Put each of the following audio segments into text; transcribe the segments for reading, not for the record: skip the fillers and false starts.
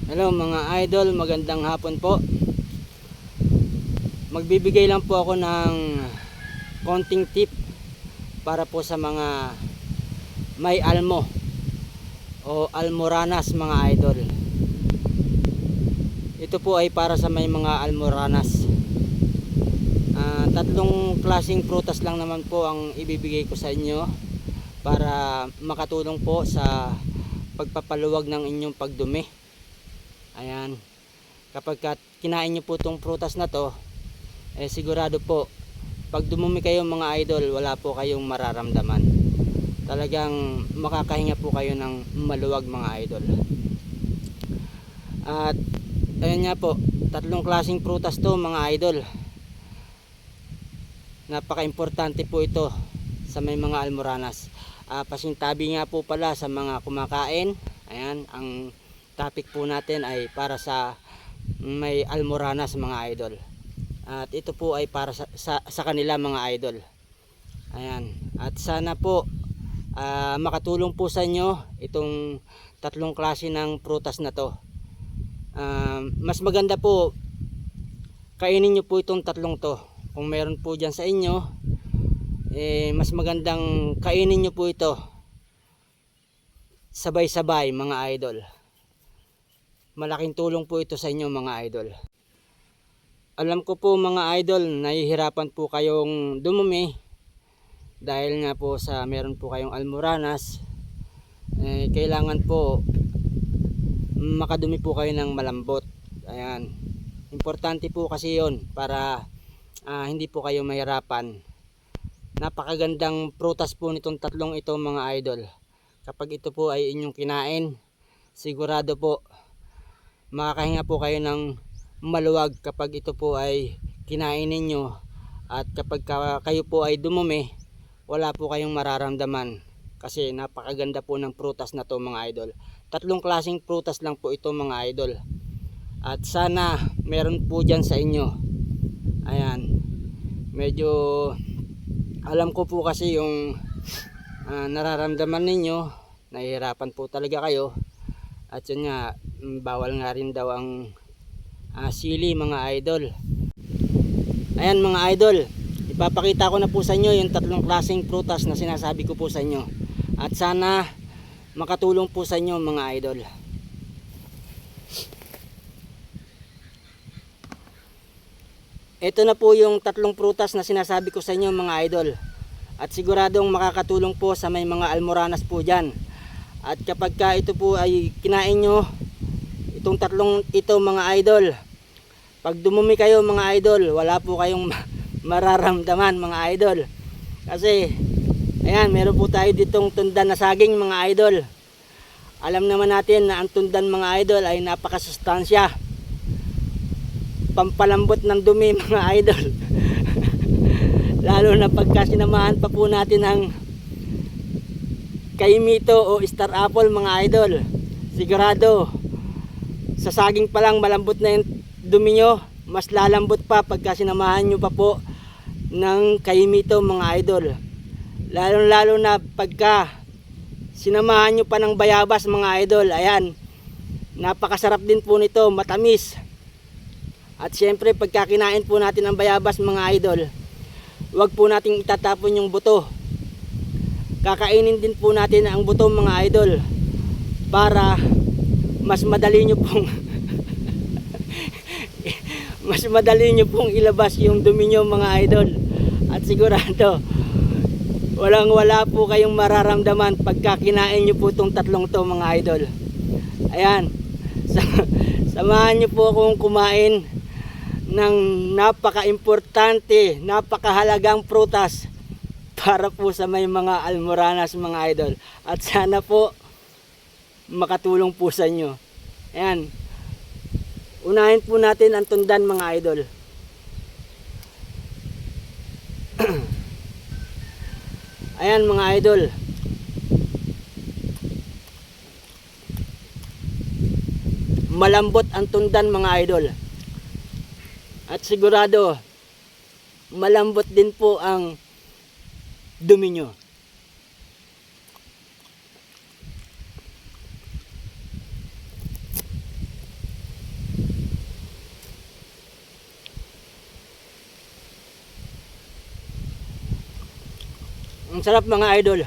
Hello mga idol, magandang hapon po. Magbibigay lang po ako ng konting tip para po sa mga may almo o almoranas mga idol. Ito po ay para sa may mga almoranas. Tatlong klaseng prutas lang naman po ang ibibigay ko sa inyo para makatulong po sa pagpapaluwag ng inyong pagdumi. Ayan, kapag kinain nyo po itong prutas na to, sigurado po pag dumumi kayo mga idol, wala po kayong mararamdaman. Talagang makakahinga po kayo ng maluwag mga idol. At ayun nga po, tatlong klaseng prutas to mga idol. Napaka-importante po ito sa may mga almoranas. Pasintabi nga po pala sa mga kumakain. Ayan, ang topic po natin ay para sa may almoranas mga idol. At ito po ay para sa kanila mga idol. Ayan, at sana po makatulong po sa inyo itong tatlong klase ng prutas na to. Mas maganda po kainin nyo po itong tatlong to. Kung meron po dyan sa inyo, mas magandang kainin nyo po ito sabay-sabay mga idol. Malaking tulong po ito sa inyo mga idol. Alam ko po mga idol, nahihirapan po kayong dumumi dahil nga po sa meron po kayong almoranas. Kailangan po makadumi po kayo ng malambot. Ayan, importante po kasi yon para hindi po kayo mahirapan. Napakagandang prutas po nitong tatlong ito mga idol. Kapag ito po ay inyong kinain, sigurado po makakahinga po kayo ng maluwag kapag ito po ay kinain ninyo. At kapag kayo po ay dumumi, wala po kayong mararamdaman kasi napakaganda po ng prutas na to mga idol. Tatlong klaseng prutas lang po ito mga idol. At sana meron po dyan sa inyo. Ayan, medyo alam ko po kasi yung nararamdaman ninyo, nahihirapan po talaga kayo. At yun nga, bawal nga rin daw ang sili mga idol. Ayan mga idol, ipapakita ko na po sa inyo yung tatlong klaseng prutas na sinasabi ko po sa inyo. At sana makatulong po sa inyo mga idol. Ito na po yung tatlong prutas na sinasabi ko sa inyo mga idol. At siguradong makakatulong po sa may mga almoranas po dyan. At kapag ito po ay kinain nyo itong tatlong ito mga idol, pag dumumi kayo mga idol, wala po kayong mararamdaman mga idol. Kasi ayan, meron po tayo ditong tundan na saging mga idol. Alam naman natin na ang tundan mga idol ay napakasustansya, pampalambot ng dumi mga idol. Lalo na pagka sinamahan pa po natin ang kaimito o star apple mga idol, sigurado sa saging pa lang malambot na yung dumi nyo, mas lalambot pa pagka sinamahan nyo pa po ng kaimito mga idol. Lalo na pagka sinamahan nyo pa ng bayabas mga idol. Ayan, napakasarap din po nito, matamis. At syempre pagka kinain po natin ang bayabas mga idol, wag po nating itatapon yung buto. Kakainin din po natin ang buto mga idol para mas madali nyo pong mas madali nyo pong ilabas yung dumi nyo mga idol. At sigurado wala po kayong mararamdaman pagka kinain nyo po itong tatlong to mga idol. Ayan, samahan nyo po akong kumain ng napaka-importante, napakahalagang prutas para po sa may mga almoranas mga idol. At sana po makatulong po sa inyo. Ayan, unahin po natin ang tundan mga idol. Ayan mga idol, malambot ang tundan mga idol. At sigurado malambot din po ang dumi nyo. Ang sarap mga idol.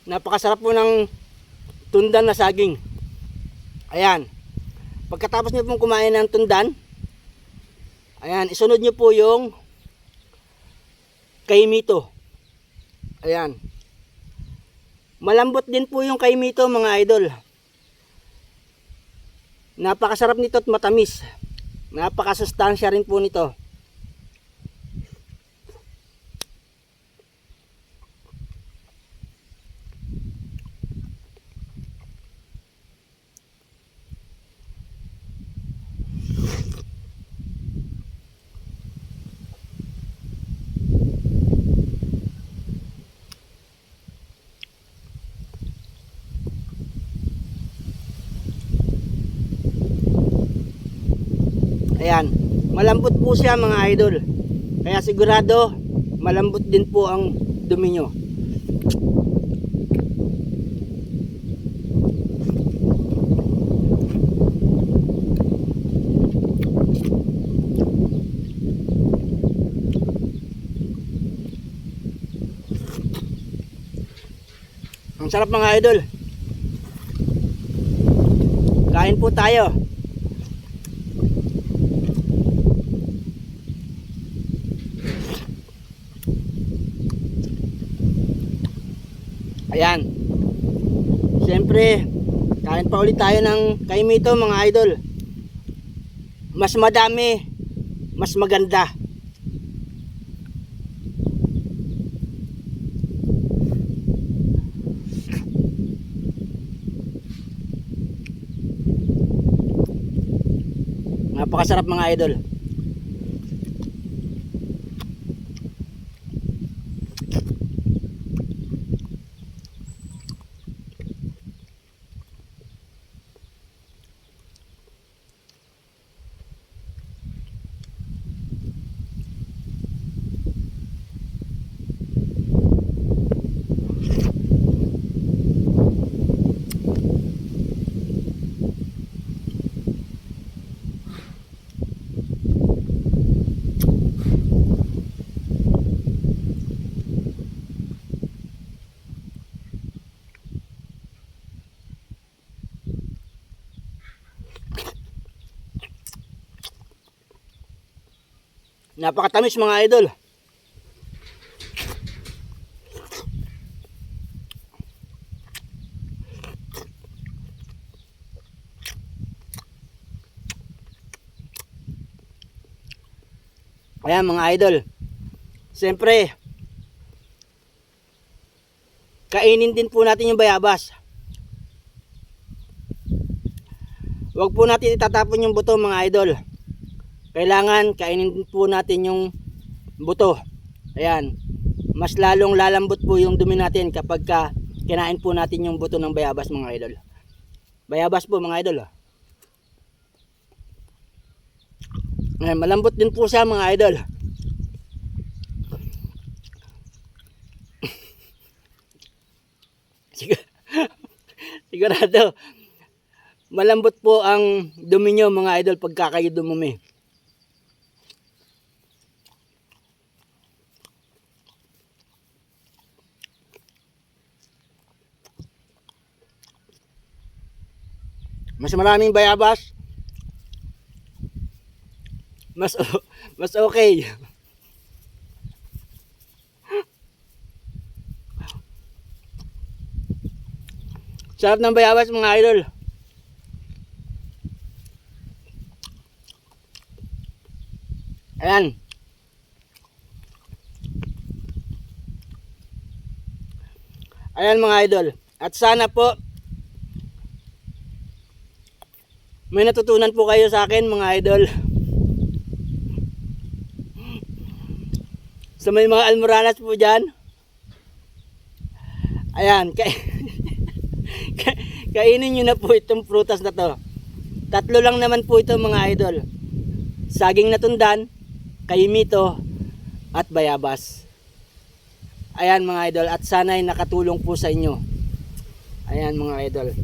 Napakasarap po ng tundan na saging. Ayan. Pagkatapos nyo pong kumain ng tundan, ayan, isunod nyo po yung kaimito. Ayan. Malambot din po yung kaimito mga idol. Napakasarap nito at matamis. Napakasustansya rin po nito. Ayan, malambot po siya mga idol. Kaya sigurado malambot din po ang dumi nyo. Ang sarap mga idol. Kain po tayo. Ayan. Siyempre, kain pa ulit tayo ng kaimito mga idol. Mas madami, mas maganda. Napakasarap mga idol. Napakatamis mga idol. Ayan mga idol. Siyempre, kainin din po natin yung bayabas. Huwag po natin itatapon yung buto mga idol. Kailangan kainin din po natin yung buto. Ayan. Mas lalong lalambot po yung dumi natin kapag kinain po natin yung buto ng bayabas mga idol. Bayabas po mga idol. Ayan, malambot din po siya mga idol. Sigurado malambot po ang dumi nyo mga idol pagka kayo dumumi. Mas maraming bayabas, mas okay. Sarap ng bayabas mga idol. Ayan. Ayan mga idol. At sana po may natutunan po kayo sa akin mga idol. Sa may mga almoranas po dyan. Ayan. Kainin nyo na po itong prutas na to. Tatlo lang naman po ito mga idol. Saging na tundan, kaimito, at bayabas. Ayan mga idol. At sana'y nakatulong po sa inyo. Ayan mga idol.